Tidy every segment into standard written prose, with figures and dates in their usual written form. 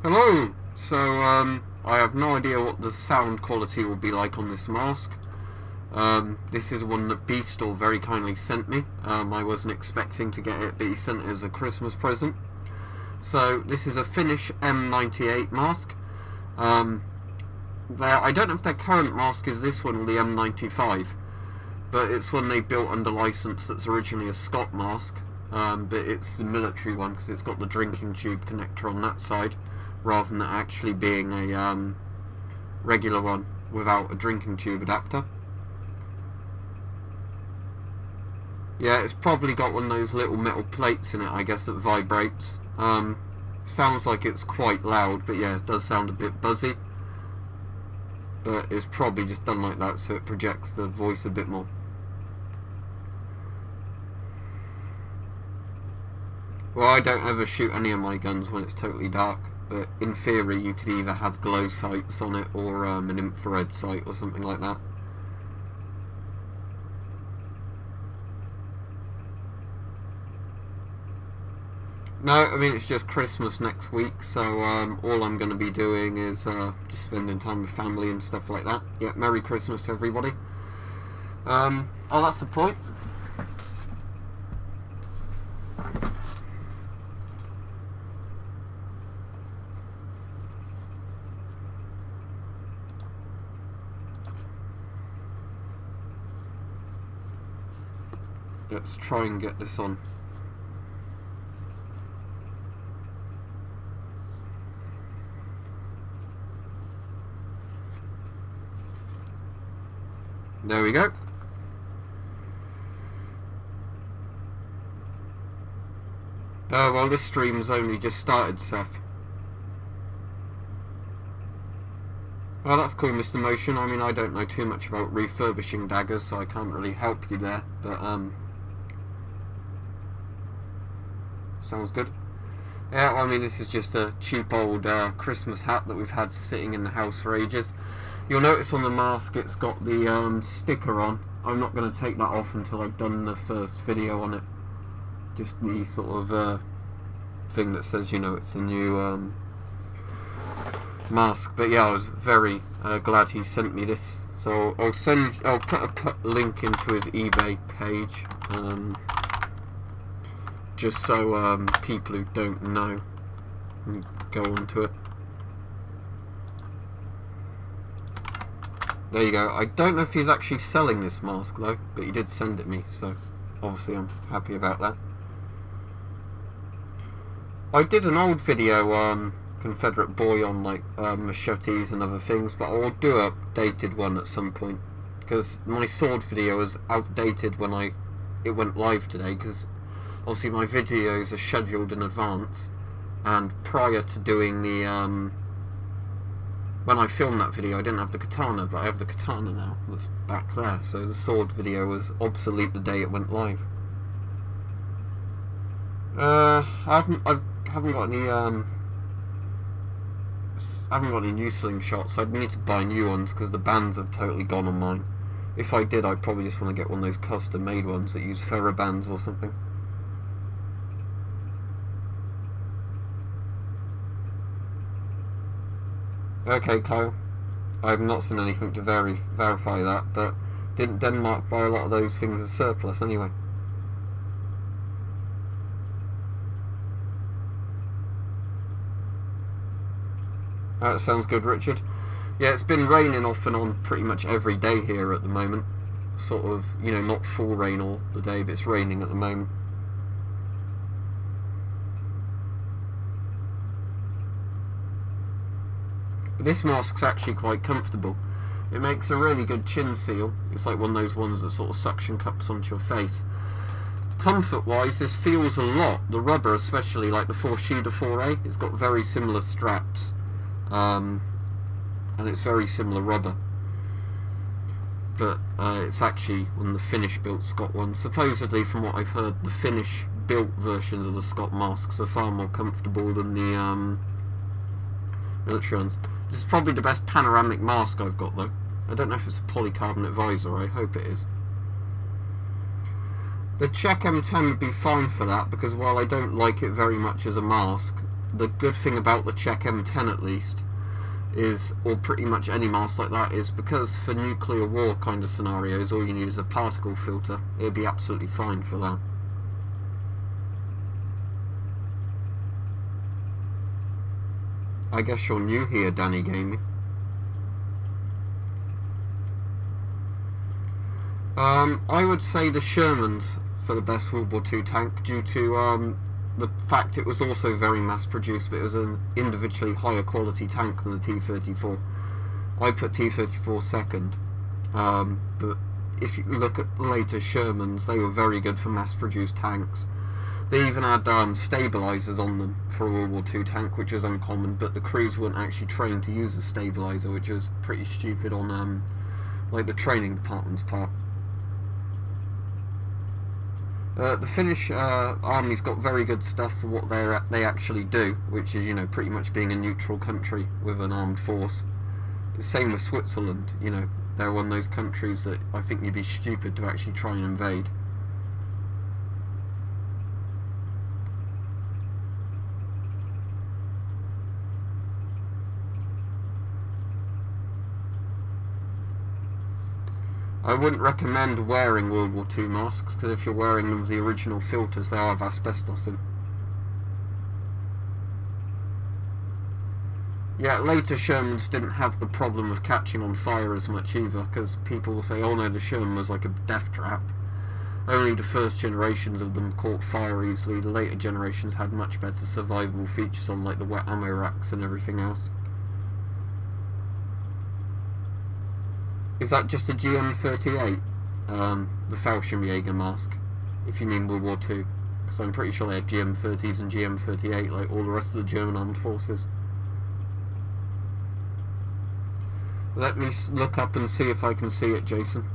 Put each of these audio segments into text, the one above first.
Hello! So, I have no idea what the sound quality will be like on this mask. This is one that Beastoree very kindly sent me. I wasn't expecting to get it, but he sent it as a Christmas present. So, this is a Finnish M98 mask. I don't know if their current mask is this one or the M95, but it's one they built under license that's originally a Scott mask. But it's the military one because it's got the drinking tube connector on that side, rather than it actually being a regular one without a drinking tube adapter. Yeah, it's probably got one of those little metal plates in it, I guess, that vibrates. Sounds like it's quite loud, but yeah, it does sound a bit buzzy. But it's probably just done like that so it projects the voice a bit more. Well, I don't ever shoot any of my guns when it's totally dark, but in theory you could either have glow sights on it or an infrared sight or something like that. No, I mean it's just Christmas next week, so all I'm going to be doing is just spending time with family and stuff like that. Yeah, Merry Christmas to everybody. Oh, that's the point. Let's try and get this on. There we go. Oh, well, this stream's only just started, Seth. Well, that's cool, Mr. Motion. I mean, I don't know too much about refurbishing daggers, so I can't really help you there, but, sounds good. Yeah, well, I mean, this is just a cheap old Christmas hat that we've had sitting in the house for ages. You'll notice on the mask it's got the sticker on. I'm not going to take that off until I've done the first video on it. Just the sort of thing that says, you know, it's a new mask. But yeah, I was very glad he sent me this. So I'll put a link into his eBay page, just so people who don't know can go onto it. There you go. I don't know if he's actually selling this mask though, but he did send it me, so obviously I'm happy about that. I did an old video on Confederate Boy on like machetes and other things, but I'll do a updated one at some point, because my sword video was outdated when it went live today, because obviously my videos are scheduled in advance, and prior to doing the when I filmed that video I didn't have the katana, but I have the katana now that's back there, so the sword video was obsolete the day it went live. I haven't got any new slingshots, so I'd need to buy new ones because the bands have totally gone on mine. If I did, I'd probably just want to get one of those custom made ones that use ferro bands or something. Okay, Kyle. I have not seen anything to verify that, but didn't Denmark buy a lot of those things as surplus anyway? That sounds good, Richard. Yeah, it's been raining off and on pretty much every day here at the moment. Sort of, you know, not full rain all the day, but it's raining at the moment. This mask's actually quite comfortable. It makes a really good chin seal. It's like one of those ones that sort of suction cups onto your face. Comfort wise, this feels a lot. The rubber, especially like the Forshida 4A, it's got very similar straps, and it's very similar rubber. But it's actually one of the Finnish built Scott ones. Supposedly, from what I've heard, the Finnish built versions of the Scott masks are far more comfortable than the military ones. This is probably the best panoramic mask I've got though. I don't know if it's a polycarbonate visor, I hope it is. The Czech M10 would be fine for that, because while I don't like it very much as a mask, the good thing about the Czech M10 at least is, or pretty much any mask like that, is because for nuclear war kind of scenarios all you need is a particle filter. It'd be absolutely fine for that. I guess you're new here, Danny Gaming. I would say the Sherman's for the best World War II tank, due to the fact it was also very mass produced, but it was an individually higher quality tank than the T-34. I put T-34 second, but if you look at later Shermans, they were very good for mass produced tanks. They even had stabilisers on them for a World War II tank, which was uncommon, but the crews weren't actually trained to use a stabiliser, which was pretty stupid on like the training department's part. The Finnish army's got very good stuff for what they actually do, which is, you know, pretty much being a neutral country with an armed force. The same with Switzerland, you know, they're one of those countries that I think you'd be stupid to actually try and invade. I wouldn't recommend wearing World War II masks, because if you're wearing them with the original filters, they'll have asbestos in. Yeah, later Shermans didn't have the problem of catching on fire as much either, because people will say, oh no, the Sherman was like a death trap. Only the first generations of them caught fire easily. The later generations had much better survivable features on, like the wet ammo racks and everything else. Is that just a GM38? The Fallschirmjäger mask, if you mean World War II. Because I'm pretty sure they had GM30s and GM38 like all the rest of the German armed forces. Let me look up and see if I can see it, Jason.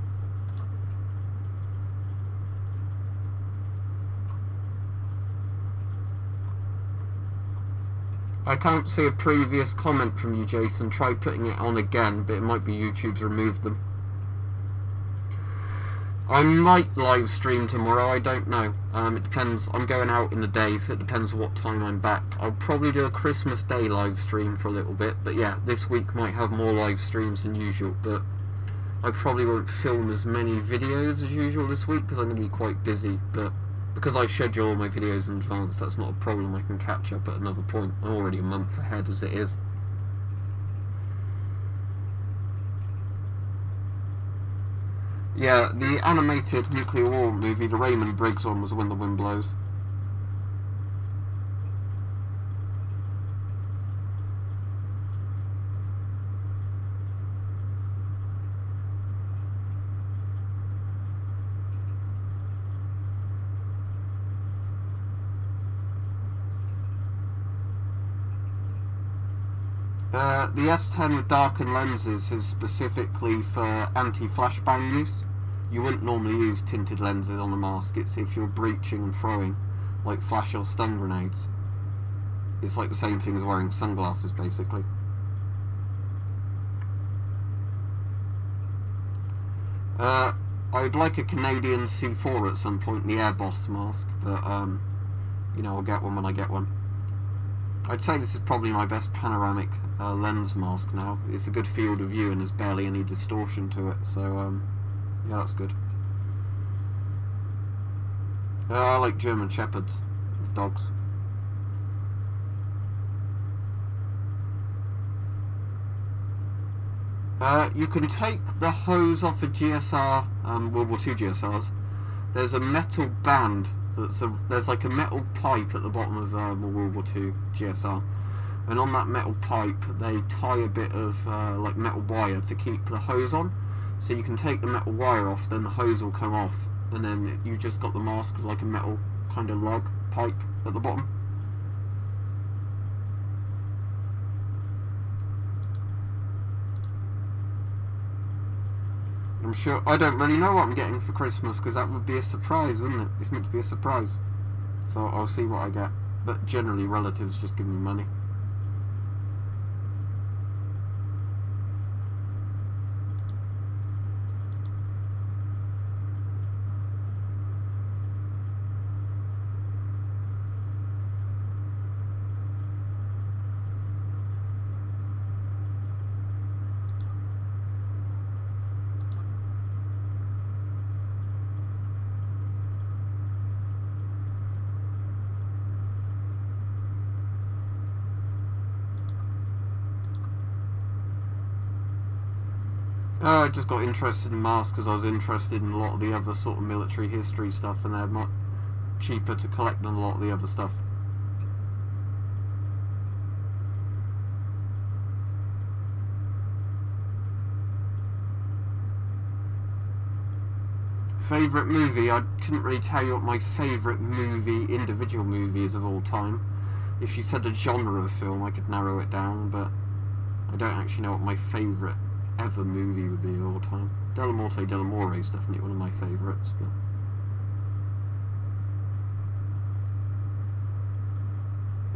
I can't see a previous comment from you, Jason. Try putting it on again, but it might be YouTube's removed them. I might live stream tomorrow, I don't know. It depends. I'm going out in the day, so it depends what time I'm back. I'll probably do a Christmas Day live stream for a little bit, but yeah, this week might have more live streams than usual, but I probably won't film as many videos as usual this week, because I'm going to be quite busy, but because I schedule all my videos in advance, that's not a problem. I can catch up at another point. I'm already a month ahead as it is. Yeah, the animated nuclear war movie, the Raymond Briggs one, was When the Wind Blows. The S10 with darkened lenses is specifically for anti-flashbang use. You wouldn't normally use tinted lenses on a mask. It's if you're breaching and throwing, like flash or stun grenades. It's like the same thing as wearing sunglasses, basically. I'd like a Canadian C4 at some point, the Air Boss mask, but you know, I'll get one when I get one. I'd say this is probably my best panoramic lens mask now. It's a good field of view and there's barely any distortion to it, so yeah, that's good. I like German Shepherds with dogs. You can take the hose off a GSR, World War II GSRs. There's a metal band there's like a metal pipe at the bottom of a World War II GSR, and on that metal pipe they tie a bit of like metal wire to keep the hose on. So you can take the metal wire off, then the hose will come off, and then you just got the mask with like a metal kind of lug pipe at the bottom. I'm sure, I don't really know what I'm getting for Christmas, because that would be a surprise, wouldn't it? It's meant to be a surprise. So I'll see what I get. But generally relatives just give me money. I just got interested in masks because I was interested in a lot of the other sort of military history stuff, and they're much cheaper to collect than a lot of the other stuff. Favourite movie? I couldn't really tell you what my favourite movie, individual movie, is of all time. If you said a genre of film, I could narrow it down, but I don't actually know what my favourite ever movie would be of all time. Della Morte Della More is definitely one of my favourites, but...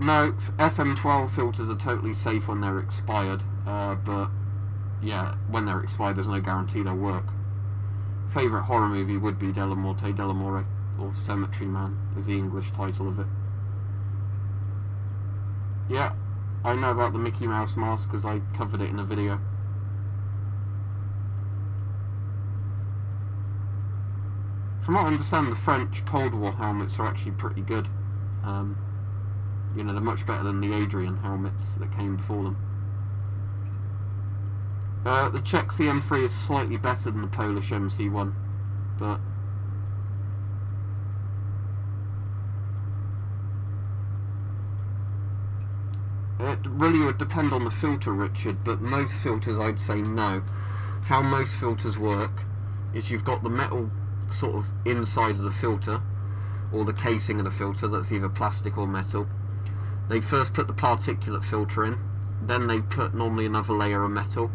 No, FM12 filters are totally safe when they're expired, but yeah, when they're expired there's no guarantee they'll work. Favourite horror movie would be Della Morte Della More, or Cemetery Man is the English title of it. Yeah, I know about the Mickey Mouse mask because I covered it in a video. From what I understand, the French Cold War helmets are actually pretty good. You know, they're much better than the Adrian helmets that came before them. The Czech CM3 is slightly better than the Polish MC1, but it really would depend on the filter, Richard, but most filters I'd say no. How most filters work is you've got the metal sort of inside of the filter, or the casing of the filter, that's either plastic or metal. They first put the particulate filter in, then they put normally another layer of metal,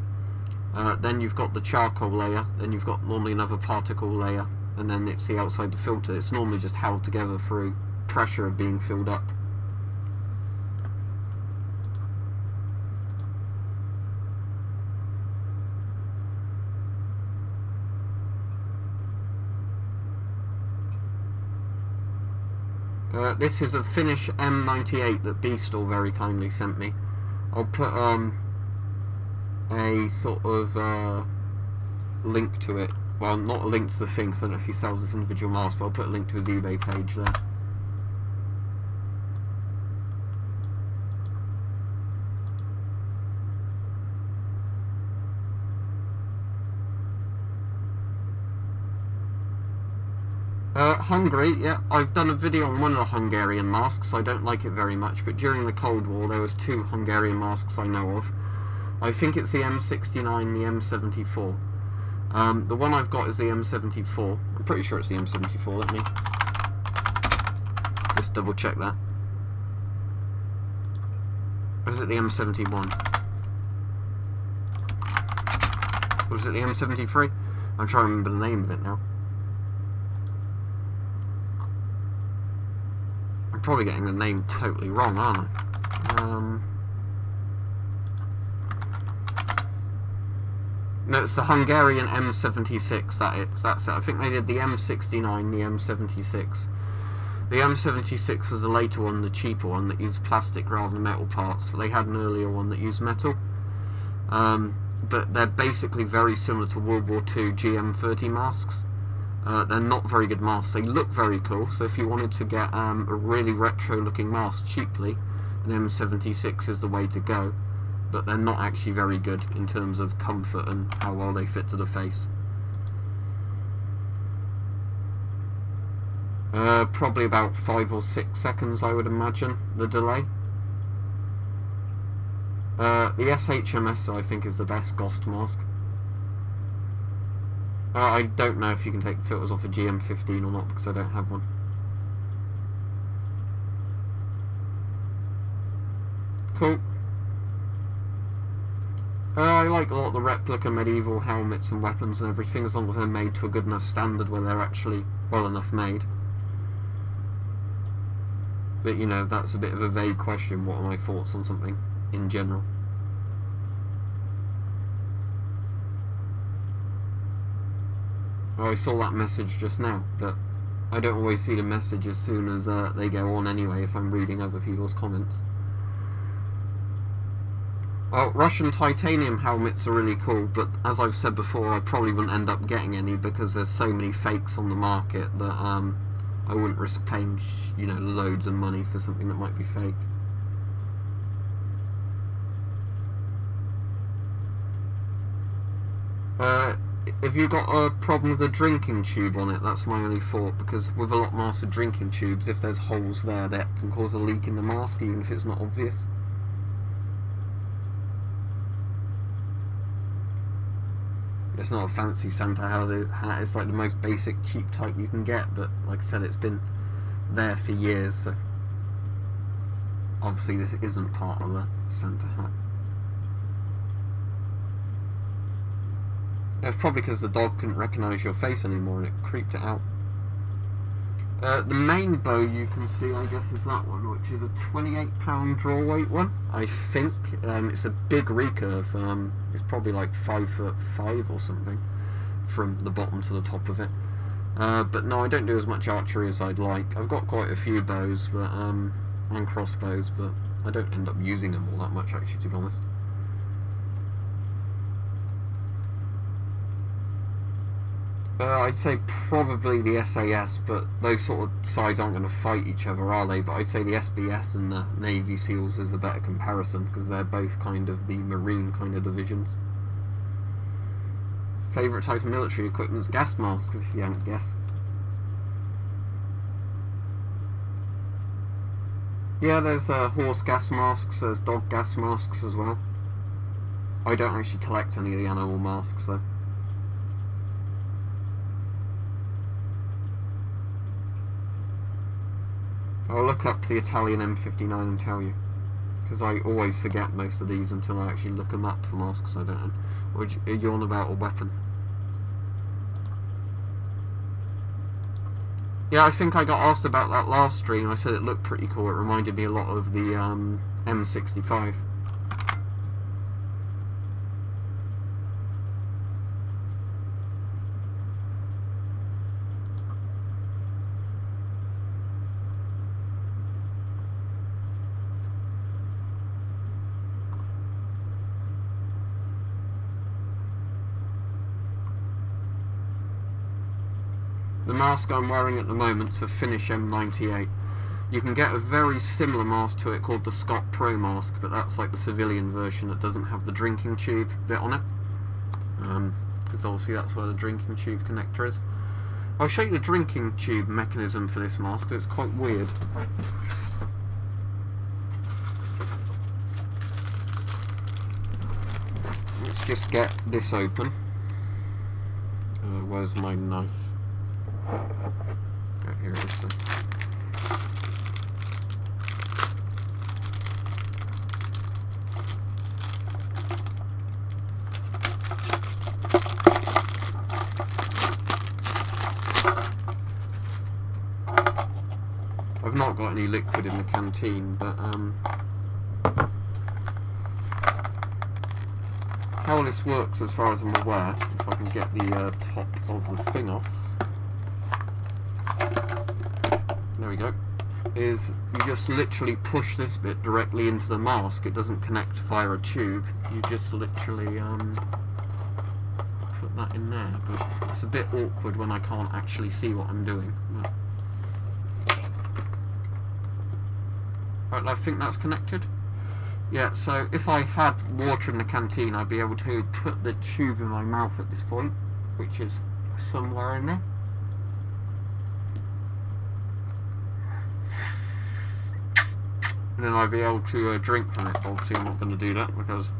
then you've got the charcoal layer, then you've got normally another particle layer, and then it's the outside the filter. It's normally just held together through pressure of being filled up. This is a Finnish M98 that Beastoree very kindly sent me. I'll put a sort of link to it. Well, not a link to the thing, because I don't know if he sells this individual mask, but I'll put a link to his eBay page there. Hungary, yeah, I've done a video on one of the Hungarian masks. I don't like it very much, but during the Cold War there was two Hungarian masks I know of. I think it's the M69 and the M74. The one I've got is the M74. I'm pretty sure it's the M74, let me just double check that. Or is it the M71? Or is it the M73? I'm trying to remember the name of it now. I'm probably getting the name totally wrong, aren't I? No, it's the Hungarian M76, that's it. I think they did the M69, the M76. The M76 was the later one, the cheaper one, that used plastic rather than metal parts, but they had an earlier one that used metal. But they're basically very similar to World War II GM30 masks. They're not very good masks. They look very cool, so if you wanted to get a really retro looking mask cheaply, an M76 is the way to go, but they're not actually very good in terms of comfort and how well they fit to the face. Probably about 5 or 6 seconds, I would imagine, the delay. The SHMS I think is the best Ghost mask. I don't know if you can take filters off a GM15 or not, because I don't have one. Cool. I like a lot of the replica medieval helmets and weapons and everything, as long as they're made to a good enough standard where they're actually well enough made. But you know, that's a bit of a vague question. What are my thoughts on something in general? Oh, I saw that message just now, but I don't always see the message as soon as they go on anyway if I'm reading other people's comments. Well, Russian titanium helmets are really cool, but as I've said before, I probably wouldn't end up getting any because there's so many fakes on the market that I wouldn't risk paying, you know, loads of money for something that might be fake. If you've got a problem with the drinking tube on it, that's my only thought, because with a lot of masks of drinking tubes, if there's holes there, that can cause a leak in the mask, even if it's not obvious. It's not a fancy Santa hat, it's like the most basic cheap type you can get, but like I said, it's been there for years, so obviously this isn't part of the Santa hat. It's probably because the dog couldn't recognise your face anymore and it creeped it out. The main bow you can see, I guess, is that one, which is a 28-pound draw weight one, I think. It's a big recurve. It's probably like 5'5" or something from the bottom to the top of it. But no, I don't do as much archery as I'd like. I've got quite a few bows, but and crossbows, but I don't end up using them all that much, actually, to be honest. I'd say probably the SAS, but those sort of sides aren't going to fight each other, are they? But I'd say the SBS and the Navy SEALs is a better comparison, because they're both kind of the marine kind of divisions. Favourite type of military equipment's gas masks, if you haven't guessed. Yeah, there's horse gas masks, there's dog gas masks as well. I don't actually collect any of the animal masks, though. I'll look up the Italian M59 and tell you, because I always forget most of these until I actually look them up for masks. I don't know. Or are you on about a weapon? Yeah, I think I got asked about that last stream. I said it looked pretty cool. It reminded me a lot of the M65. The mask I'm wearing at the moment's a Finish M98. You can get a very similar mask to it called the Scott Pro mask, but that's like the civilian version that doesn't have the drinking tube bit on it. Because obviously that's where the drinking tube connector is. I'll show you the drinking tube mechanism for this mask, it's quite weird. Let's just get this open. Where's my knife? Right here it is then. I've not got any liquid in the canteen, but how this works as far as I'm aware, if I can get the top of the thing off. There we go. Is you just literally push this bit directly into the mask. It doesn't connect via a tube. You just literally put that in there. But it's a bit awkward when I can't actually see what I'm doing. Right, I think that's connected. Yeah, so if I had water in the canteen, I'd be able to put the tube in my mouth at this point, which is somewhere in there. And then I'd be able to drink from it. Obviously I'm not going to do that because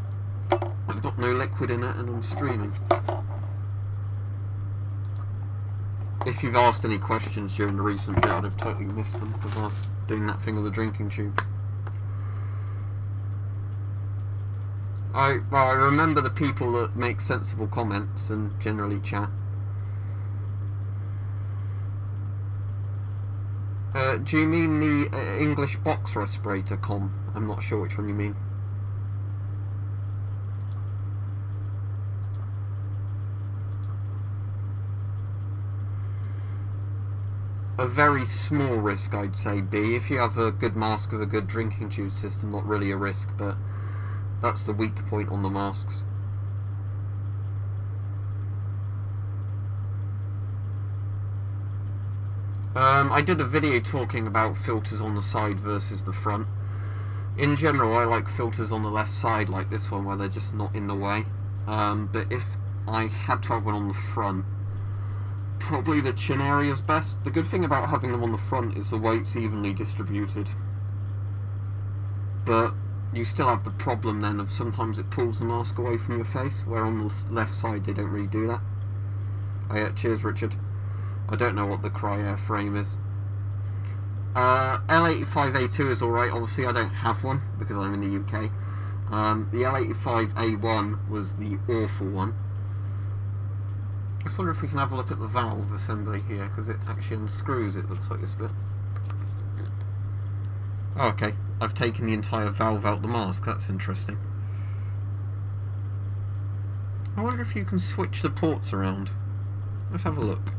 I've got no liquid in it and I'm streaming. If you've asked any questions during the recent bit, I'd have totally missed them because I was doing that thing with the drinking tube. I remember the people that make sensible comments and generally chat. Do you mean the English box respirator com? I'm not sure which one you mean. A very small risk, I'd say, B. If you have a good mask with a good drinking tube system, not really a risk, but that's the weak point on the masks. I did a video talking about filters on the side versus the front. In general, I like filters on the left side, like this one, where they're just not in the way. But if I had to have one on the front. Probably the chin area is best. The good thing about having them on the front is the weight's evenly distributed. But you still have the problem then of sometimes it pulls the mask away from your face, where on the left side they don't really do that. Oh yeah, cheers Richard. I don't know what the Cryer frame is. L85A2 is alright, obviously I don't have one because I'm in the UK. The L85A1 was the awful one. I just wonder if we can have a look at the valve assembly here, because it actually unscrews, it looks like this bit. Oh, okay, I've taken the entire valve out the mask, that's interesting. I wonder if you can switch the ports around. Let's have a look.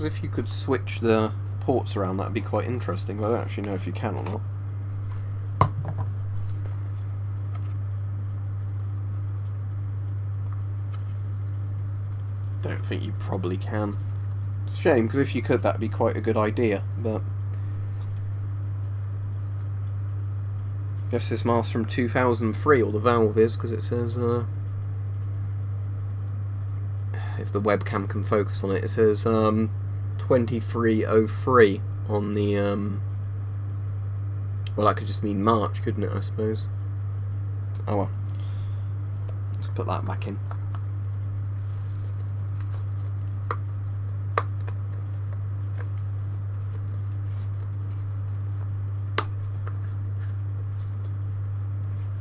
If you could switch the ports around, that would be quite interesting, but I don't actually know if you can or not. Don't think you probably can. It's a shame, because if you could, that would be quite a good idea, but I guess this mask's from 2003, or the valve is, because it says, if the webcam can focus on it, it says 2303 on the well, that could just mean March, couldn't it, I suppose. Oh well, let's put that back in.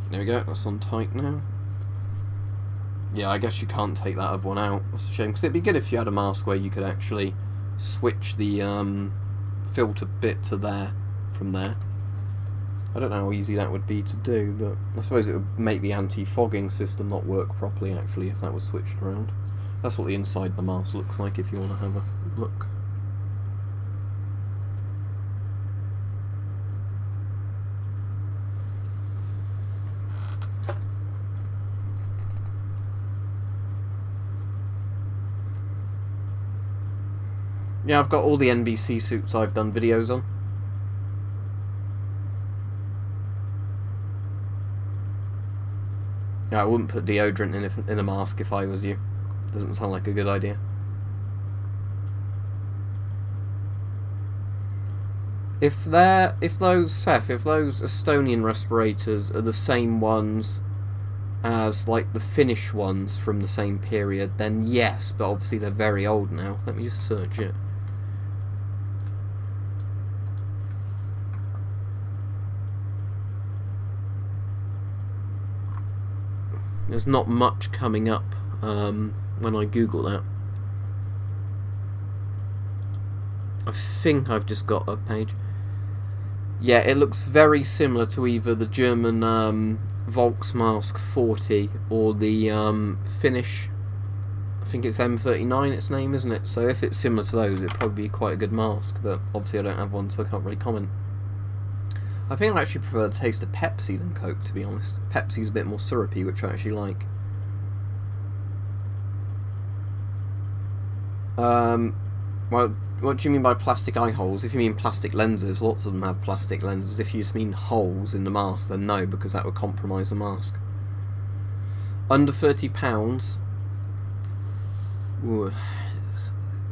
There we go, that's on tight now. Yeah, I guess you can't take that other one out. That's a shame, because it'd be good if you had a mask where you could actually switch the filter bit to there from there. I don't know how easy that would be to do, but I suppose it would make the anti-fogging system not work properly actually if that was switched around. That's what the inside of the mask looks like if you want to have a look. Yeah, I've got all the NBC suits I've done videos on. Yeah, I wouldn't put deodorant in a mask if I was you. Doesn't sound like a good idea. If those Estonian respirators are the same ones as like the Finnish ones from the same period, then yes, but obviously they're very old now. Let me just search it. There's not much coming up when I Google that. I think I've just got a page. Yeah, it looks very similar to either the German Volksmask 40 or the Finnish, I think it's M39 its name, isn't it? So if it's similar to those, it'd probably be quite a good mask, but obviously I don't have one, so I can't really comment. I think I actually prefer the taste of Pepsi than Coke, to be honest. Pepsi's a bit more syrupy, which I actually like. Well, what do you mean by plastic eye holes? If you mean plastic lenses, lots of them have plastic lenses. If you just mean holes in the mask, then no, because that would compromise the mask. Under £30, ooh, it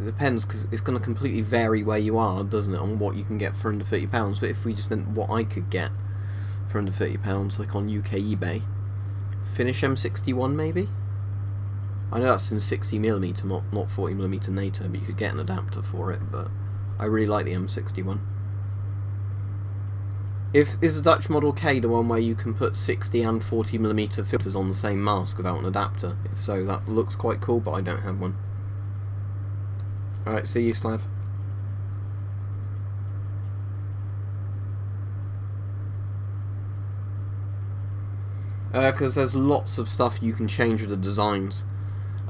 depends, because it's going to completely vary where you are, doesn't it, on what you can get for under £30. But if we just meant what I could get for under £30, like on UK eBay, Finnish M61 maybe? I know that's in 60mm, not 40mm NATO, but you could get an adapter for it, but I really like the M61. Is the Dutch Model K the one where you can put 60 and 40mm filters on the same mask without an adapter? If so, that looks quite cool, but I don't have one. Alright, see you, Slav. Because there's lots of stuff you can change with the designs.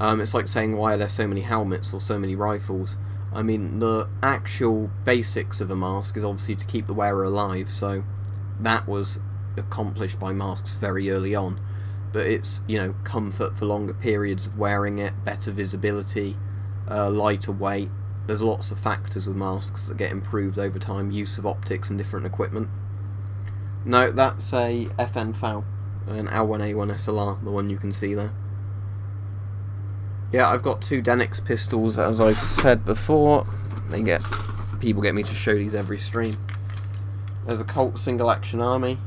It's like saying, why are there so many helmets or so many rifles? I mean, the actual basics of a mask is obviously to keep the wearer alive, so that was accomplished by masks very early on. but it's, you know, comfort for longer periods of wearing it, better visibility, lighter weight. There's lots of factors with masks that get improved over time, use of optics and different equipment. No, that's a FN-FAL, an L1A1 SLR, the one you can see there. Yeah, I've got 2 Denix pistols, as I've said before. People get me to show these every stream. There's a Colt single action army,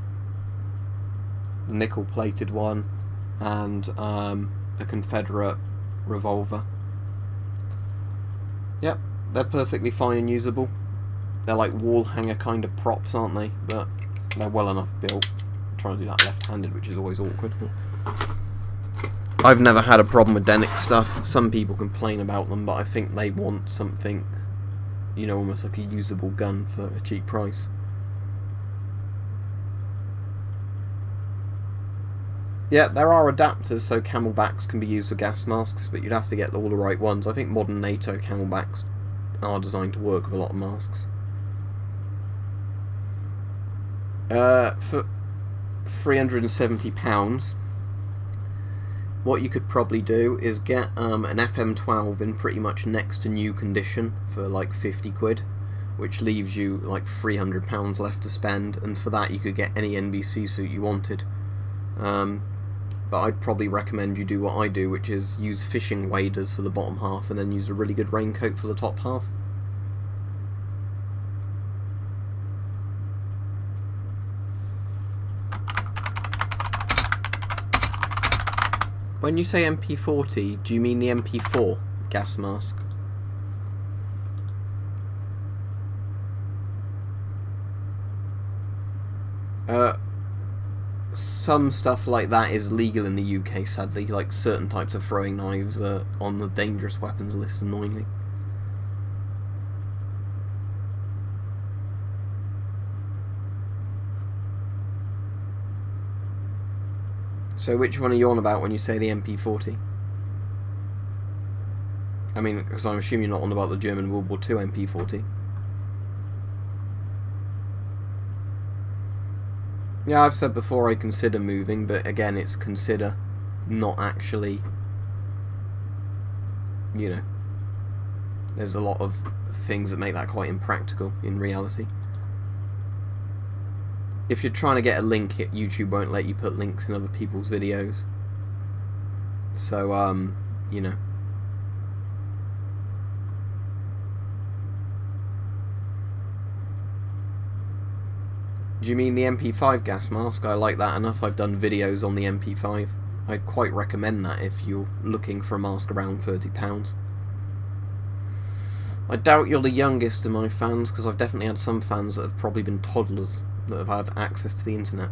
the nickel plated one, and a Confederate revolver. Yep, they're perfectly fine and usable. They're like wall hanger kind of props, aren't they? But they're well enough built. I'm trying to do that left-handed, which is always awkward. I've never had a problem with Denix stuff. Some people complain about them, but I think they want something, you know, almost like a usable gun for a cheap price. Yeah, there are adapters so camelbacks can be used for gas masks, but you'd have to get all the right ones. I think modern NATO camelbacks are designed to work with a lot of masks. For £370, what you could probably do is get an FM12 in pretty much next to new condition for like 50 quid, which leaves you like £300 left to spend, and for that you could get any NBC suit you wanted. But I'd probably recommend you do what I do, which is use fishing waders for the bottom half and then use a really good raincoat for the top half. When you say MP40, do you mean the MP4 gas mask? Some stuff like that is legal in the UK, sadly, like certain types of throwing knives are on the dangerous weapons list, annoyingly. So which one are you on about when you say the MP40? I mean, because I'm assuming you're not on about the German World War II MP40. Yeah, I've said before I consider moving, but again, it's consider, not actually, you know. There's a lot of things that make that quite impractical in reality. If you're trying to get a link, YouTube won't let you put links in other people's videos. So, you know. Do you mean the MP5 gas mask? I like that enough. I've done videos on the MP5. I'd quite recommend that if you're looking for a mask around £30. I doubt you're the youngest of my fans, because I've definitely had some fans that have probably been toddlers that have had access to the internet.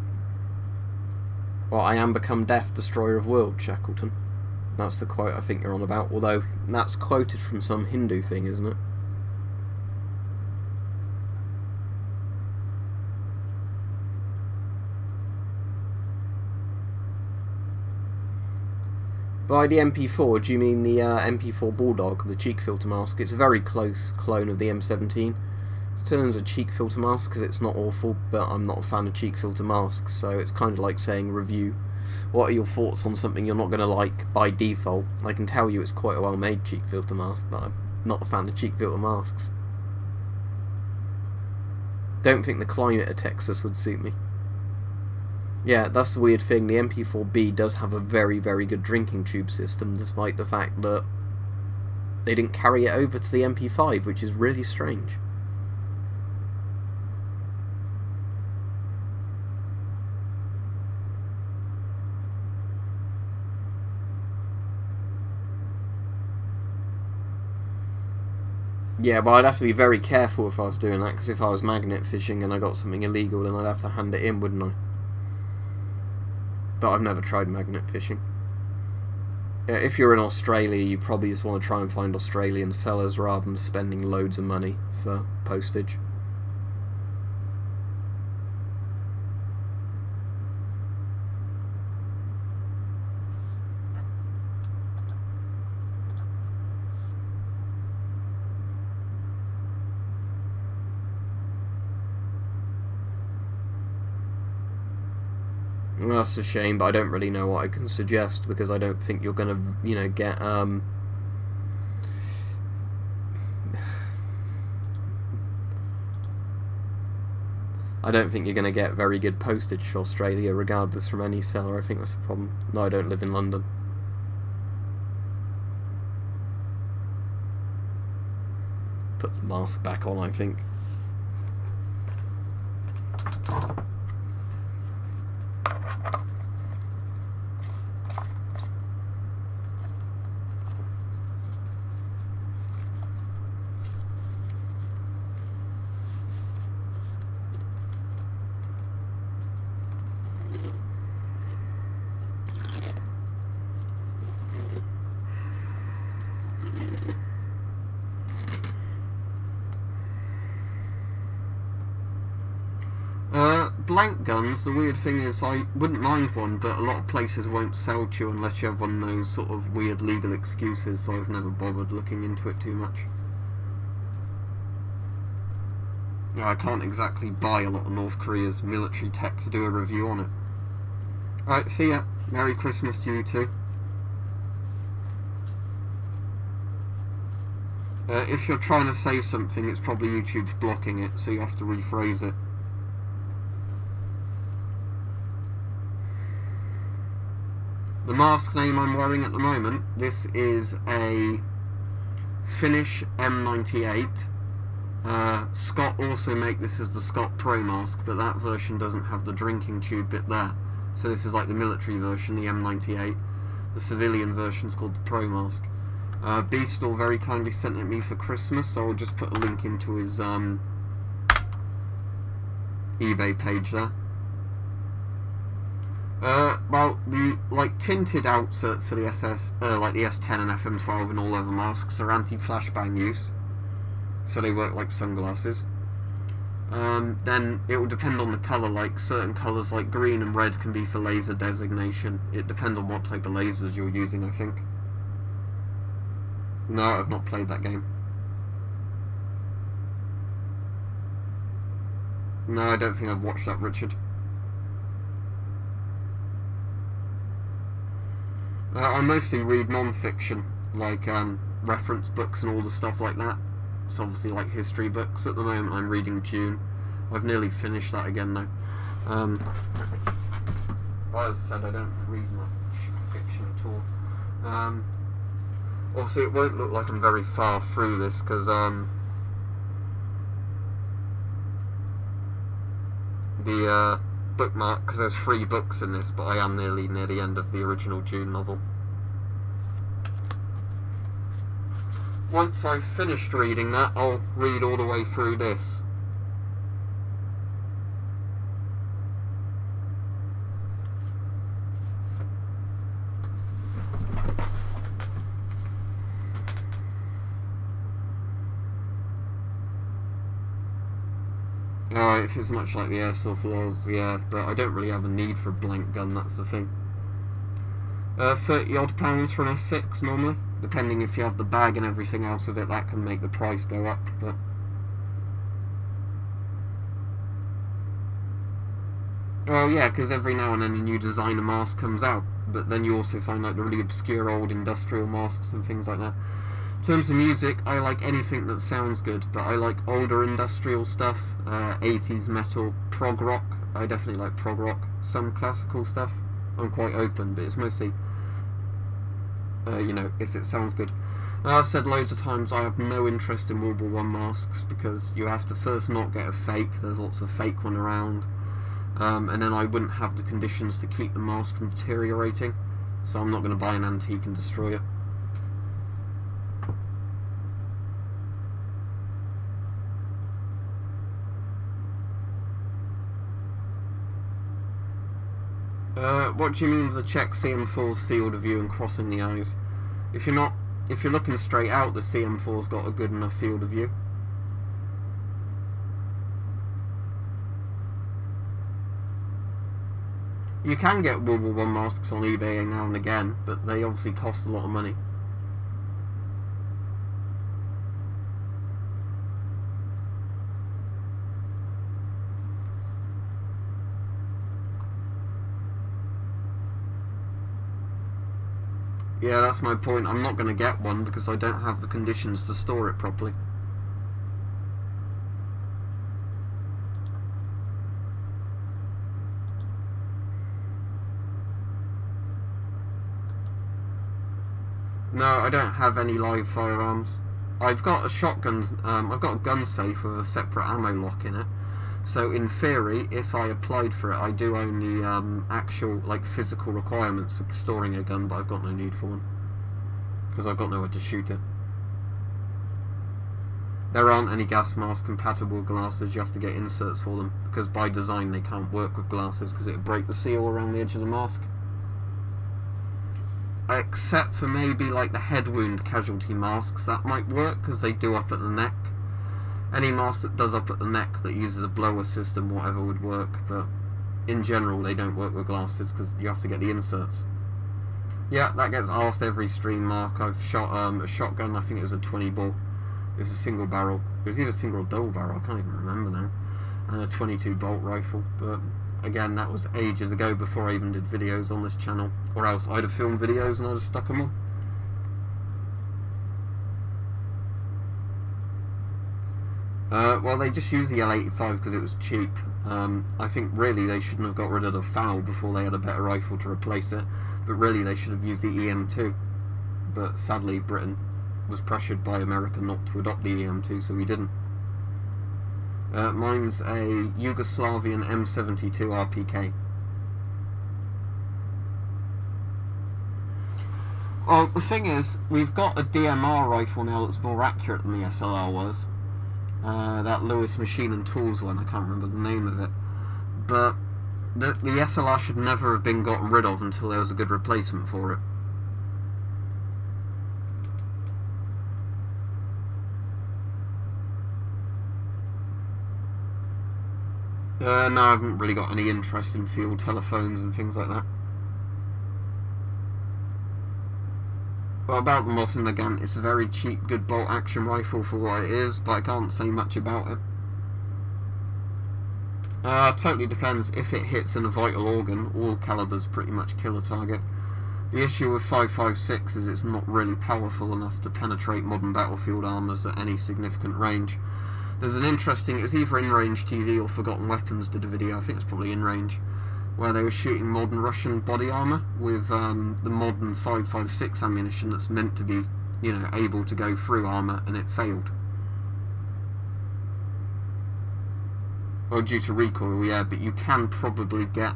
Well, I am become deaf, destroyer of worlds, Shackleton. That's the quote I think you're on about, although that's quoted from some Hindu thing, isn't it? By the MP4, do you mean the MP4 Bulldog, the cheek filter mask? It's a very close clone of the M17. It's terms of cheek filter mask because it's not awful, but I'm not a fan of cheek filter masks, so it's kind of like saying review. What are your thoughts on something you're not going to like by default? I can tell you it's quite a well-made cheek filter mask, but I'm not a fan of cheek filter masks. Don't think the climate of Texas would suit me. Yeah, that's the weird thing. The MP4B does have a very, very good drinking tube system, despite the fact that they didn't carry it over to the MP5, which is really strange. Yeah, but I'd have to be very careful if I was doing that, because if I was magnet fishing and I got something illegal, then I'd have to hand it in, wouldn't I? But I've never tried magnet fishing. If you're in Australia, you probably just want to try and find Australian sellers rather than spending loads of money for postage. Well, that's a shame, but I don't really know what I can suggest, because I don't think you're gonna, you know, get I don't think you're going to get very good postage for Australia, regardless from any seller. I think that's the problem. No, I don't live in London. Put the mask back on, I think. Blank guns, the weird thing is I wouldn't mind one, but a lot of places won't sell to you unless you have one of those sort of weird legal excuses, so I've never bothered looking into it too much. Yeah, I can't exactly buy a lot of North Korea's military tech to do a review on it. Alright, see ya. Merry Christmas to you too. If you're trying to say something, it's probably YouTube's blocking it, so you have to rephrase it. The mask name I'm wearing at the moment, this is a Finnish M98. Scott also make this as the Scott Pro mask, but that version doesn't have the drinking tube bit there. So this is like the military version, the M98. The civilian version is called the Pro mask. Beastoree very kindly sent it me for Christmas, so I'll just put a link into his eBay page there. Well, the tinted outserts for the like the S10 and FM12 and all other masks are anti-flashbang use, so they work like sunglasses. Then it will depend on the colour. Like certain colours, like green and red, can be for laser designation. It depends on what type of lasers you're using, I think. No, I've not played that game. No, I don't think I've watched that, Richard. I mostly read non-fiction, like reference books and all the stuff like that. It's obviously like history books. At the moment I'm reading Dune. I've nearly finished that again though. Well, as I said, I don't read much fiction at all. Obviously it won't look like I'm very far through this, because the bookmark, because there's 3 books in this, but I am nearly near the end of the original Dune novel. Once I've finished reading that, I'll read all the way through this. Alright, if it's much like the airsoft laws, yeah, but I don't really have a need for a blank gun, that's the thing. 30 odd pounds for an S6 normally, depending if you have the bag and everything else of it. That can make the price go up, but well, yeah, because every now and then a new designer mask comes out, but then you also find like the really obscure old industrial masks and things like that. In terms of music, I like anything that sounds good, but I like older industrial stuff, 80s metal, prog rock. I definitely like prog rock. Some classical stuff, I'm quite open, but it's mostly, you know, if it sounds good. I've said loads of times I have no interest in World War I masks, because you have to first not get a fake. There's lots of fake one around, and then I wouldn't have the conditions to keep the mask from deteriorating, so I'm not going to buy an antique and destroy it. What do you mean with the check CM4's field of view and crossing the eyes? If you're looking straight out, the CM4's got a good enough field of view. You can get World War I masks on eBay now and again, but they obviously cost a lot of money. Yeah, that's my point. I'm not going to get one because I don't have the conditions to store it properly. No, I don't have any live firearms. I've got a shotgun, I've got a gun safe with a separate ammo lock in it. So in theory, if I applied for it, I do own the actual, like, physical requirements for storing a gun, but I've got no need for one. Because I've got nowhere to shoot it. There aren't any gas mask compatible glasses, you have to get inserts for them. Because by design they can't work with glasses because it would break the seal around the edge of the mask. Except for maybe like the head wound casualty masks, that might work because they do up at the neck. Any mask that does up at the neck that uses a blower system, whatever, would work, but in general they don't work with glasses because you have to get the inserts. Yeah, that gets asked every stream, Mark. I've shot a shotgun, I think it was a 20 ball. It was a single barrel. It was either single or double barrel, I can't even remember now. And a 22 bolt rifle, but again, that was ages ago before I even did videos on this channel, or else I'd have filmed videos and I'd have stuck them on. Well, they just used the L85 because it was cheap. I think really they shouldn't have got rid of the FAL before they had a better rifle to replace it, but really they should have used the EM2. But sadly Britain was pressured by America not to adopt the EM2, so we didn't. Mine's a Yugoslavian M72 RPK. Well, the thing is, we've got a DMR rifle now that's more accurate than the SLR was. That Lewis Machine and Tools one, I can't remember the name of it. But the SLR should never have been gotten rid of until there was a good replacement for it. No, I haven't really got any interest in field telephones and things like that. Well, about the Mosin again, it's a very cheap, good bolt action rifle for what it is, but I can't say much about it. Totally depends. If it hits in a vital organ, all calibers pretty much kill a target. The issue with 5.56 is it's not really powerful enough to penetrate modern battlefield armours at any significant range. There's an interesting, it was either In Range TV or Forgotten Weapons did a video, I think it's probably In Range, where they were shooting modern Russian body armour with the modern 5.56 ammunition that's meant to be, you know, able to go through armour, and it failed. Well, due to recoil, yeah, but you can probably get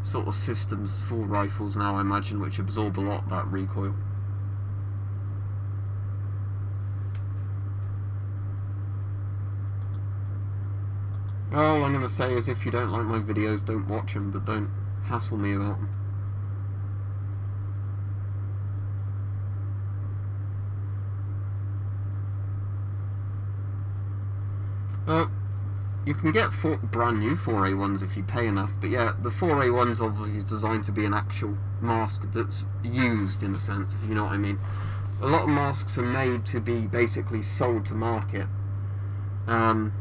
sort of systems for rifles now, I imagine, which absorb a lot of that recoil. All I'm going to say is if you don't like my videos, don't watch them, but don't hassle me about them. You can get brand new 4A1s if you pay enough, but yeah, the 4A1's obviously designed to be an actual mask that's used, in a sense, if you know what I mean. A lot of masks are made to be basically sold to market, in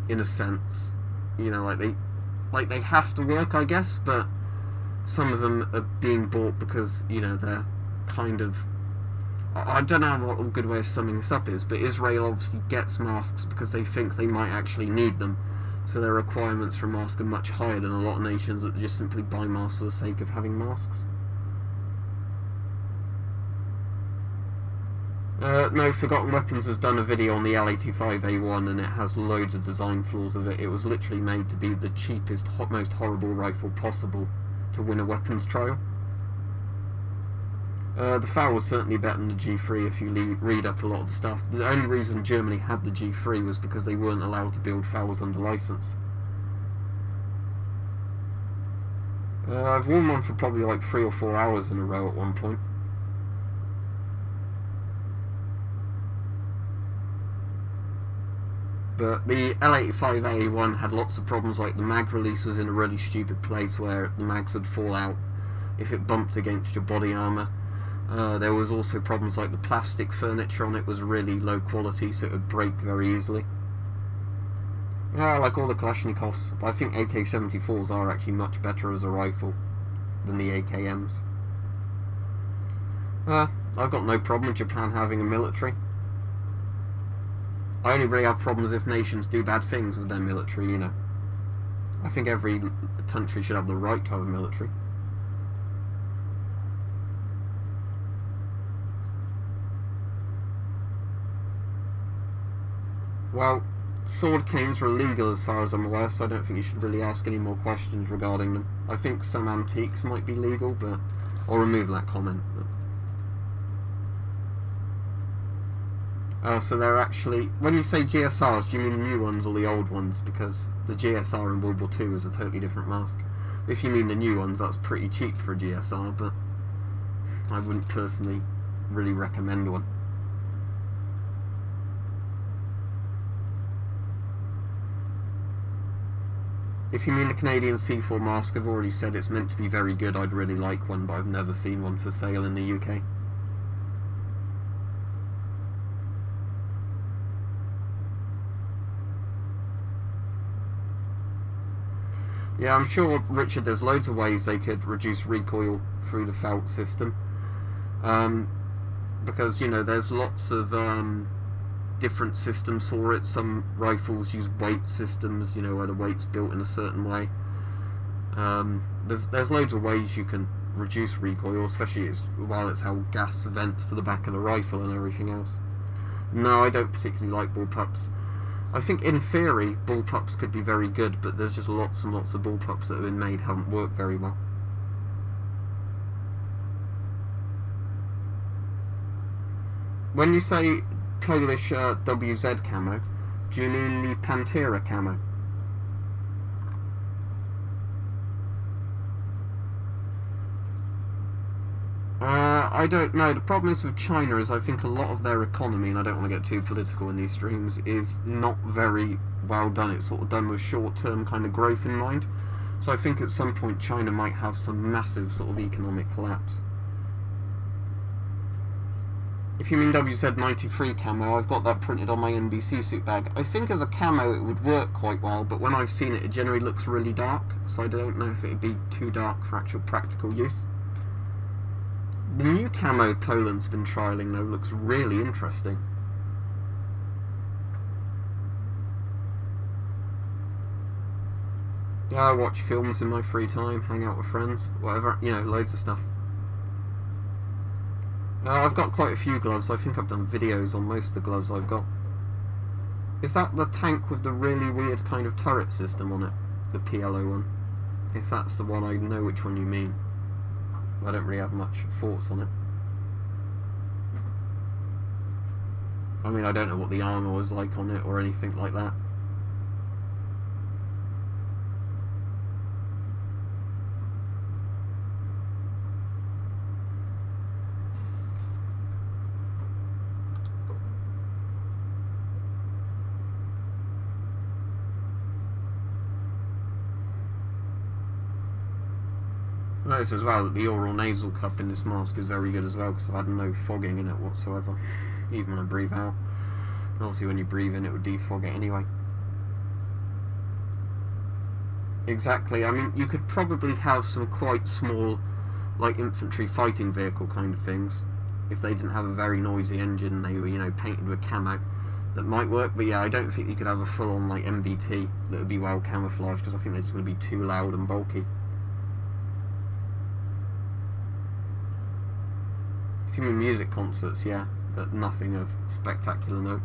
a sense. You know, like they have to work, I guess, but some of them are being bought because, you know, they're kind of, I don't know what a good way of summing this up is, but Israel obviously gets masks because they think they might actually need them, so their requirements for masks are much higher than a lot of nations that just simply buy masks for the sake of having masks. No, Forgotten Weapons has done a video on the L85A1 and it has loads of design flaws of it. It was literally made to be the cheapest, most horrible rifle possible to win a weapons trial. The FAL was certainly better than the G3 if you read up a lot of the stuff. The only reason Germany had the G3 was because they weren't allowed to build FALs under license. I've worn one for probably like 3 or 4 hours in a row at one point. But the L85A1 had lots of problems, like the mag release was in a really stupid place where the mags would fall out if it bumped against your body armour. There was also problems like the plastic furniture on it was really low quality, so it would break very easily. Yeah, like all the Kalashnikovs, but I think AK-74s are actually much better as a rifle than the AKMs. I've got no problem with Japan having a military. I only really have problems if nations do bad things with their military, you know. I think every country should have the right to have a military. Well, sword canes are illegal as far as I'm aware, so I don't think you should really ask any more questions regarding them. I think some antiques might be legal, but I'll remove that comment. So they're actually... When you say GSRs, do you mean the new ones or the old ones? Because the GSR in World War II is a totally different mask. If you mean the new ones, that's pretty cheap for a GSR, but I wouldn't personally really recommend one. If you mean the Canadian C4 mask, I've already said it's meant to be very good. I'd really like one, but I've never seen one for sale in the UK. Yeah, I'm sure, Richard, there's loads of ways they could reduce recoil through the felt system. Because, you know, there's lots of different systems for it. Some rifles use weight systems, you know, where the weight's built in a certain way. There's loads of ways you can reduce recoil, especially while it's held gas vents to the back of the rifle and everything else. No, I don't particularly like bullpups. I think in theory bullpups could be very good, but there's just lots and lots of bullpups that have been made haven't worked very well. When you say Polish WZ camo, do you mean the Pantera camo? I don't know. The problem is with China is I think a lot of their economy, and I don't want to get too political in these streams, is not very well done. It's sort of done with short-term kind of growth in mind. So I think at some point China might have some massive sort of economic collapse. If you mean WZ93 camo, I've got that printed on my NBC suit bag. I think as a camo it would work quite well, but when I've seen it, it generally looks really dark, so I don't know if it would be too dark for actual practical use. The new camo Poland's been trialling, though, looks really interesting. Yeah, I watch films in my free time, hang out with friends, whatever, you know, loads of stuff. I've got quite a few gloves. I think I've done videos on most of the gloves I've got. Is that the tank with the really weird kind of turret system on it? The PLO one? If that's the one, I know which one you mean. I don't really have much thoughts on it. I mean, I don't know what the armour was like on it or anything like that. Notice as well that the oral nasal cup in this mask is very good as well, because I've had no fogging in it whatsoever, even when I breathe out. And obviously when you breathe in it would defog it anyway. Exactly, I mean you could probably have some quite small, like infantry fighting vehicle kind of things, if they didn't have a very noisy engine and they were, you know, painted with camo. That might work, but yeah, I don't think you could have a full-on like MBT that would be well camouflaged, because I think they're just going to be too loud and bulky. If you mean music concerts, yeah, but nothing of spectacular note.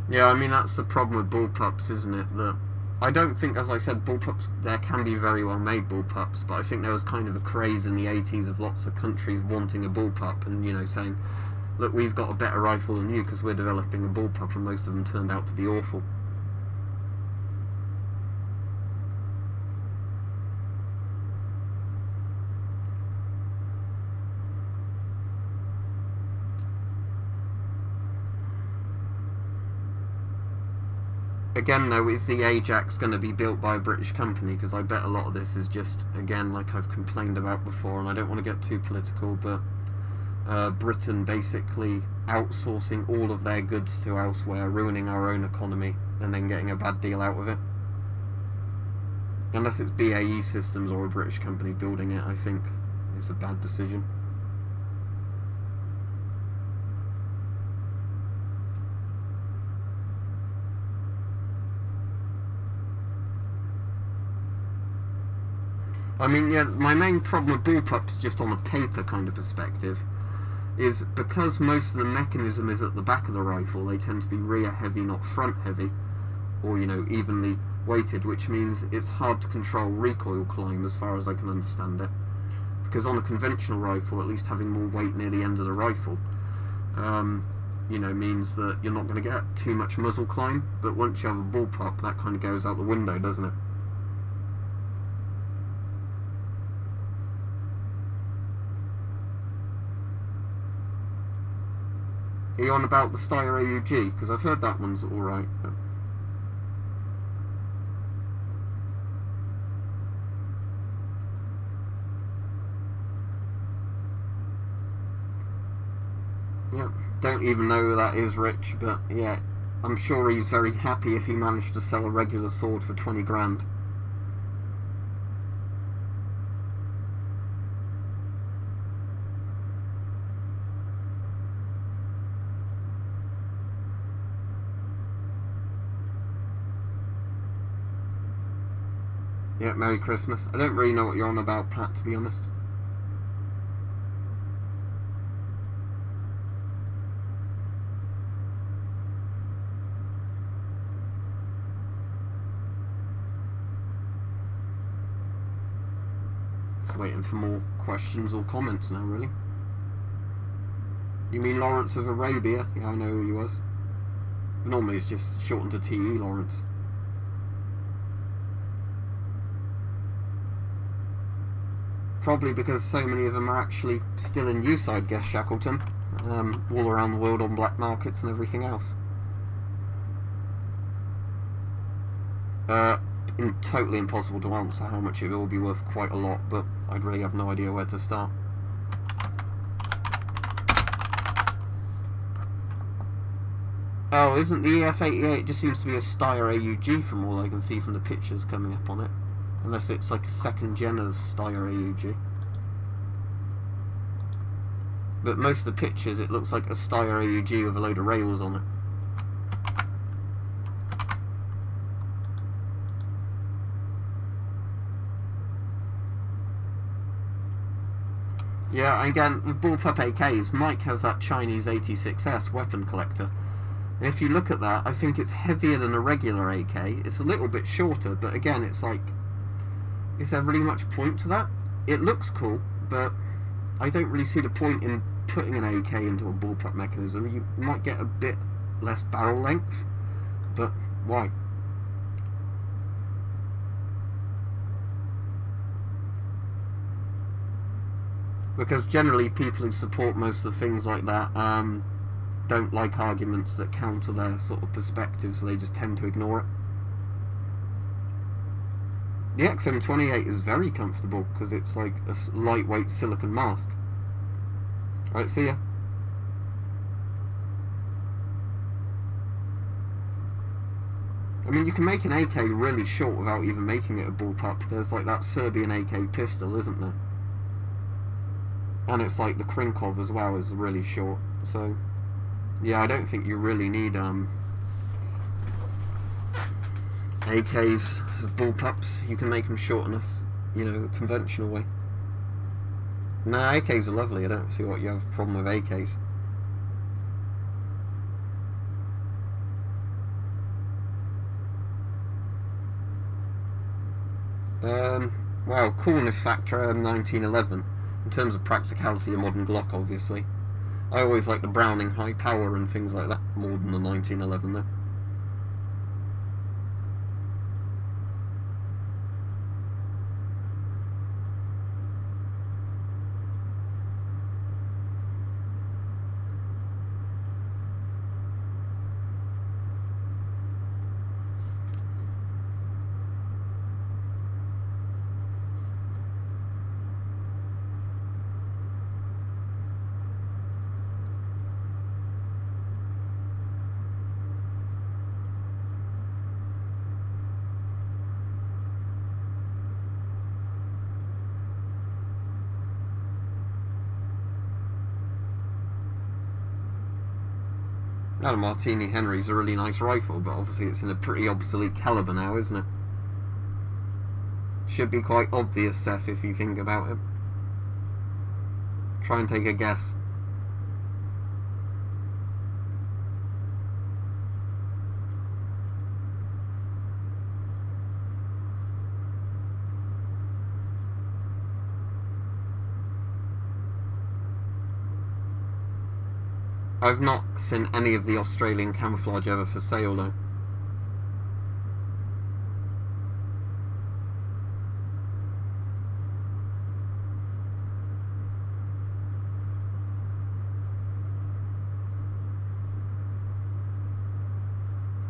Yeah, I mean that's the problem with bullpups, isn't it? That I don't think, as I said, bullpups, there can be very well made bullpups, but I think there was kind of a craze in the 80s of lots of countries wanting a bullpup and, you know, saying, look, we've got a better rifle than you because we're developing a bullpup, and most of them turned out to be awful. Again though, is the Ajax going to be built by a British company? Because I bet a lot of this is just, again, like I've complained about before, and I don't want to get too political, but Britain basically outsourcing all of their goods to elsewhere, ruining our own economy, and then getting a bad deal out of it. Unless it's BAE Systems or a British company building it, I think it's a bad decision. I mean, yeah, my main problem with bullpups, just on a paper kind of perspective, is because most of the mechanism is at the back of the rifle, they tend to be rear heavy, not front heavy, or, you know, evenly weighted, which means it's hard to control recoil climb as far as I can understand it. Because on a conventional rifle, at least having more weight near the end of the rifle, you know, means that you're not going to get too much muzzle climb, but once you have a bullpup, that kind of goes out the window, doesn't it? Are you on about the Steyr AUG? Because I've heard that one's alright. But... yeah, don't even know who that is, Rich, but yeah, I'm sure he's very happy if he managed to sell a regular sword for 20 grand. Yeah, Merry Christmas. I don't really know what you're on about, Pat, to be honest. Just waiting for more questions or comments now, really. You mean Lawrence of Arabia? Yeah, I know who he was. Normally it's just shortened to TE Lawrence. Probably because so many of them are actually still in use, I'd guess, Shackleton. All around the world on black markets and everything else. Totally impossible to answer how much it will be worth. Quite a lot, but I'd really have no idea where to start. Oh, isn't the EF88? It just seems to be a Steyr AUG from all I can see from the pictures coming up on it. Unless it's like a second gen of Steyr AUG. But most of the pictures, it looks like a Steyr AUG with a load of rails on it. Yeah, again, with bullpup AKs, Mike has that Chinese 86S weapon collector. And if you look at that, I think it's heavier than a regular AK. It's a little bit shorter, but again, it's like... is there really much point to that? It looks cool, but I don't really see the point in putting an AK into a bullpup mechanism. You might get a bit less barrel length, but why? Because generally people who support most of the things like that don't like arguments that counter their sort of perspective, so they just tend to ignore it. The XM28 is very comfortable because it's like a lightweight silicon mask. Alright, see ya. I mean, you can make an AK really short without even making it a bullpup. There's like that Serbian AK pistol, isn't there? And it's like the Krinkov as well is really short. So, yeah, I don't think you really need AKs as bullpups. You can make them short enough, you know, the conventional way. No, AKs are lovely. I don't see what you have a problem with AKs. Well, coolness factor 1911. In terms of practicality, a modern Glock, obviously. I always like the Browning high power and things like that more than the 1911 though. Now the Martini Henry's a really nice rifle, but obviously it's in a pretty obsolete caliber now, isn't it? Should be quite obvious, Seth, if you think about it. Try and take a guess. I've not seen any of the Australian camouflage ever for sale though.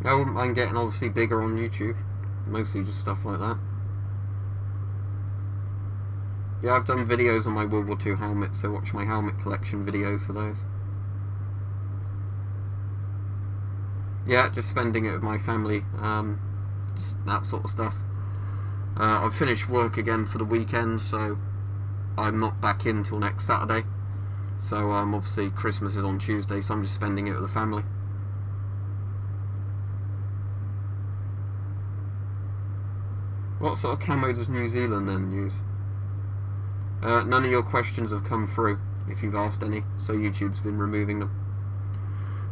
I wouldn't mind getting obviously bigger on YouTube. Mostly just stuff like that. Yeah, I've done videos on my World War II helmet, so watch my helmet collection videos for those. Yeah, just spending it with my family, just that sort of stuff. I've finished work again for the weekend, so I'm not back in till next Saturday. So obviously Christmas is on Tuesday, so I'm just spending it with the family. What sort of camo does New Zealand then use? None of your questions have come through, if you've asked any, so YouTube's been removing them.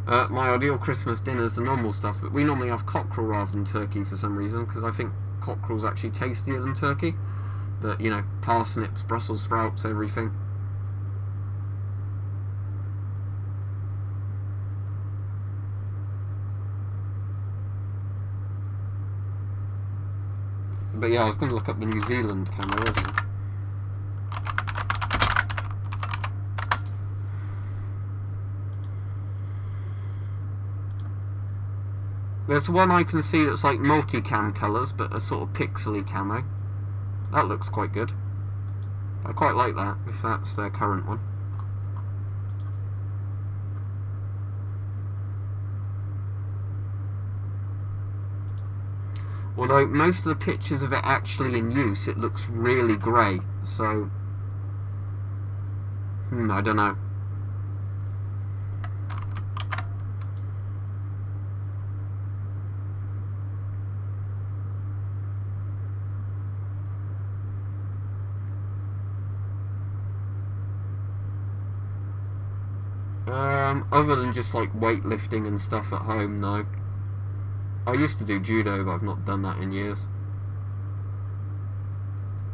My ideal Christmas dinner is the normal stuff, but we normally have cockerel rather than turkey for some reason, because I think cockerel's actually tastier than turkey. But, you know, parsnips, Brussels sprouts, everything. But yeah, I was going to look up the New Zealand camo, wasn't I? There's one I can see that's like multi-cam colours, but a sort of pixely camo. That looks quite good. I quite like that, if that's their current one. Although most of the pictures of it actually in use, it looks really grey, so... I don't know. Other than just like weightlifting and stuff at home, no. I used to do judo, but I've not done that in years.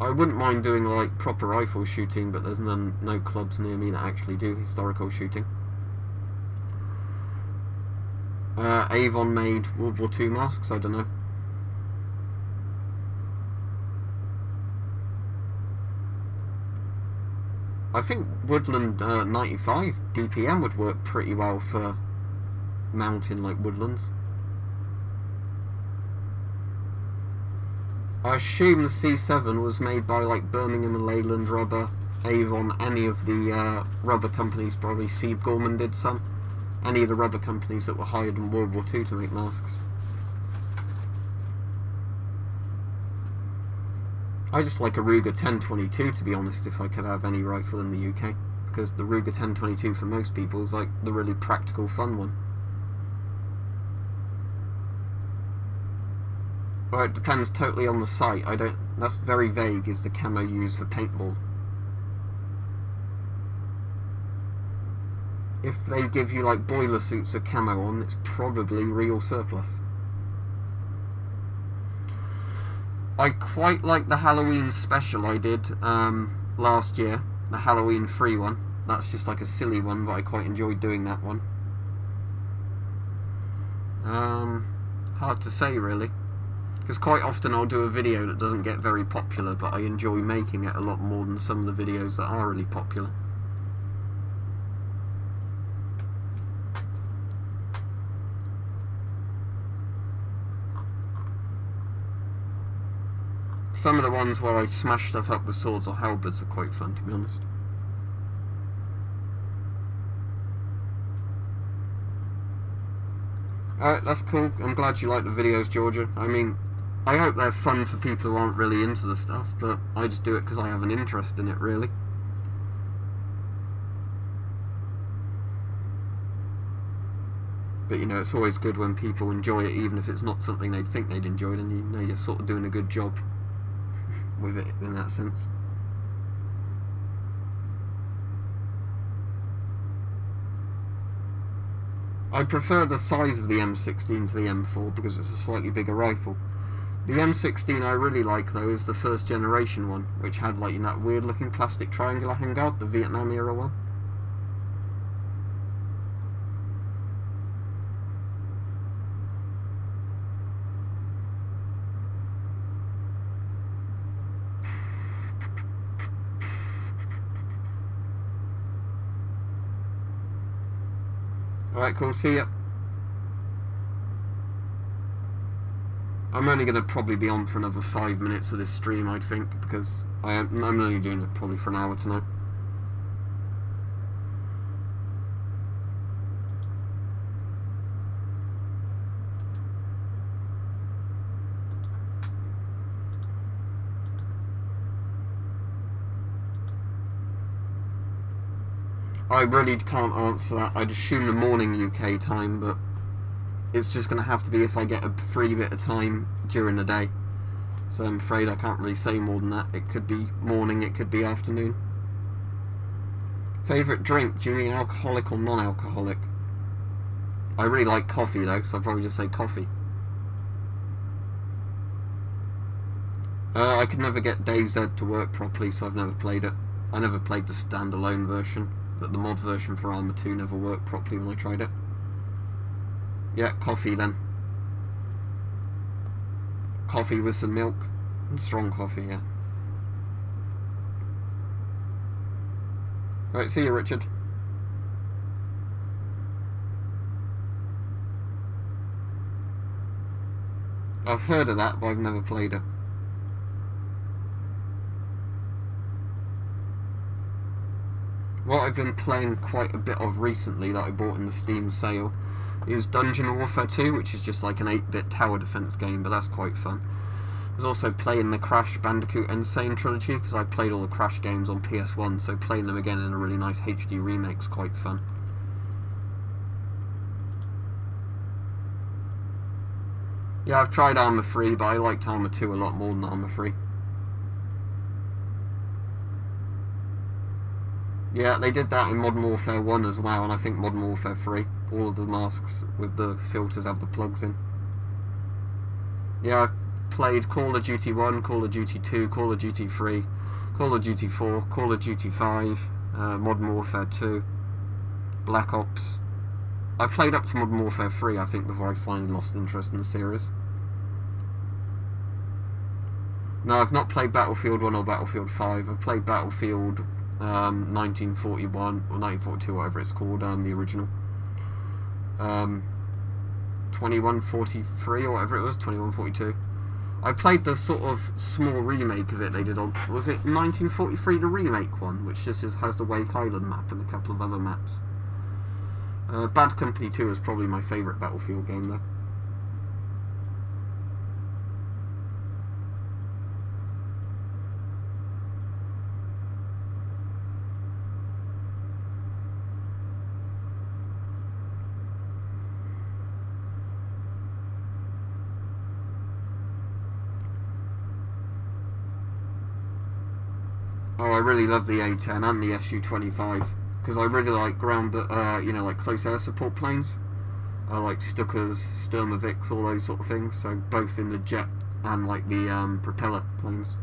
I wouldn't mind doing like proper rifle shooting, but there's no clubs near me that actually do historical shooting. Avon made World War II masks, I don't know. I think Woodland 95 DPM would work pretty well for mounting like woodlands. I assume the C7 was made by like Birmingham and Leyland Rubber, Avon, any of the rubber companies, probably Sieb Gorman did some. Any of the rubber companies that were hired in World War II to make masks. I just like a Ruger 1022 to be honest, if I could have any rifle in the UK, because the Ruger 1022 for most people is like the really practical fun one. Well, it depends totally on the site. That's very vague, is the camo used for paintball. If they give you like boiler suits with camo on, it's probably real surplus. I quite like the Halloween special I did last year, the Halloween free one. That's just like a silly one, but I quite enjoyed doing that one. Hard to say really, because quite often I'll do a video that doesn't get very popular, but I enjoy making it a lot more than some of the videos that are really popular. Some of the ones where I smash stuff up with swords or halberds are quite fun, to be honest. Alright, that's cool. I'm glad you like the videos, Georgia. I mean, I hope they're fun for people who aren't really into the stuff, but I just do it because I have an interest in it, really. But you know, it's always good when people enjoy it, even if it's not something they'd think they'd enjoy, then you know you're sort of doing a good job with it in that sense. I prefer the size of the M16 to the M4 because it's a slightly bigger rifle. The M16 I really like though is the first generation one, which had like that weird looking plastic triangular handguard, the Vietnam era one. Alright, cool, see ya. I'm only going to probably be on for another 5 minutes of this stream, I think, because I'm only doing it probably for an hour tonight. I really can't answer that. I'd assume the morning UK time, but it's just going to have to be if I get a free bit of time during the day. So I'm afraid I can't really say more than that. It could be morning, it could be afternoon. Favourite drink? Do you mean alcoholic or non-alcoholic? I really like coffee though, so I'll probably just say coffee. I could never get DayZ to work properly, so I've never played it. I never played the standalone version, but the mod version for Arma 2 never worked properly when I tried it. Yeah, coffee then. Coffee with some milk. And strong coffee, yeah. Right, see you, Richard. I've heard of that, but I've never played it. What I've been playing quite a bit of recently that I bought in the Steam sale is Dungeon Warfare 2, which is just like an 8-bit tower defense game, but that's quite fun. I was also playing the Crash Bandicoot Insane trilogy, because I played all the Crash games on PS1, so playing them again in a really nice HD remake's quite fun. Yeah, I've tried Arma 3, but I liked Arma 2 a lot more than Arma 3. Yeah, they did that in Modern Warfare 1 as well, and I think Modern Warfare 3. All of the masks with the filters have the plugs in. Yeah, I've played Call of Duty 1, Call of Duty 2, Call of Duty 3, Call of Duty 4, Call of Duty 5, Modern Warfare 2, Black Ops. I played up to Modern Warfare 3, I think, before I finally lost interest in the series. No, I've not played Battlefield 1 or Battlefield 5. I've played Battlefield 1941 or 1942, whatever it's called, the original. 2143 or whatever it was, 2142. I played the sort of small remake of it they did on, was it 1943, the remake one, which just has the Wake Island map and a couple of other maps. Bad Company 2 is probably my favourite Battlefield game though. Oh, I really love the A10 and the SU-25 because I really like ground, you know, like close air support planes. I like Stukas, Sturmovix, all those sort of things. So both in the jet and like the propeller planes.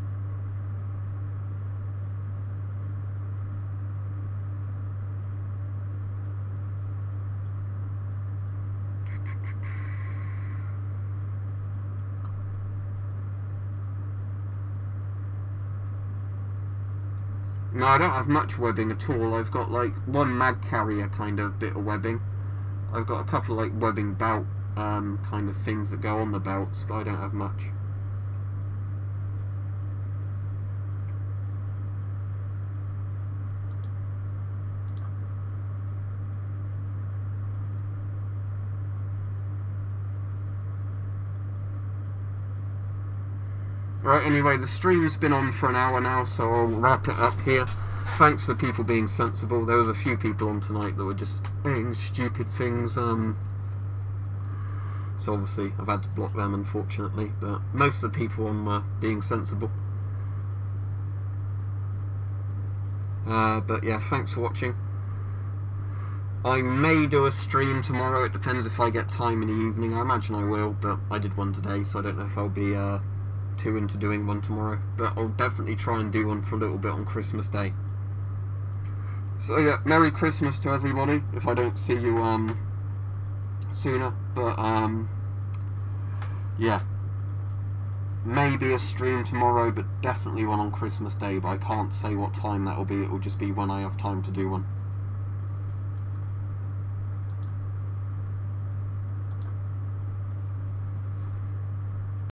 No, I don't have much webbing at all. I've got like one mag carrier kind of bit of webbing. I've got a couple of like webbing belt kind of things that go on the belts, but I don't have much. Right, anyway, the stream's been on for an hour now, so I'll wrap it up here. Thanks to people being sensible. There was a few people on tonight that were just saying stupid things. So obviously I've had to block them, unfortunately, but most of the people on were being sensible. But yeah, thanks for watching. I may do a stream tomorrow, it depends if I get time in the evening. I imagine I will, but I did one today, so I don't know if I'll be too into doing one tomorrow. But I'll definitely try and do one for a little bit on Christmas Day. So yeah, Merry Christmas to everybody, if I don't see you sooner. But yeah, maybe a stream tomorrow, but definitely one on Christmas Day, but I can't say what time that will be. It will just be when I have time to do one.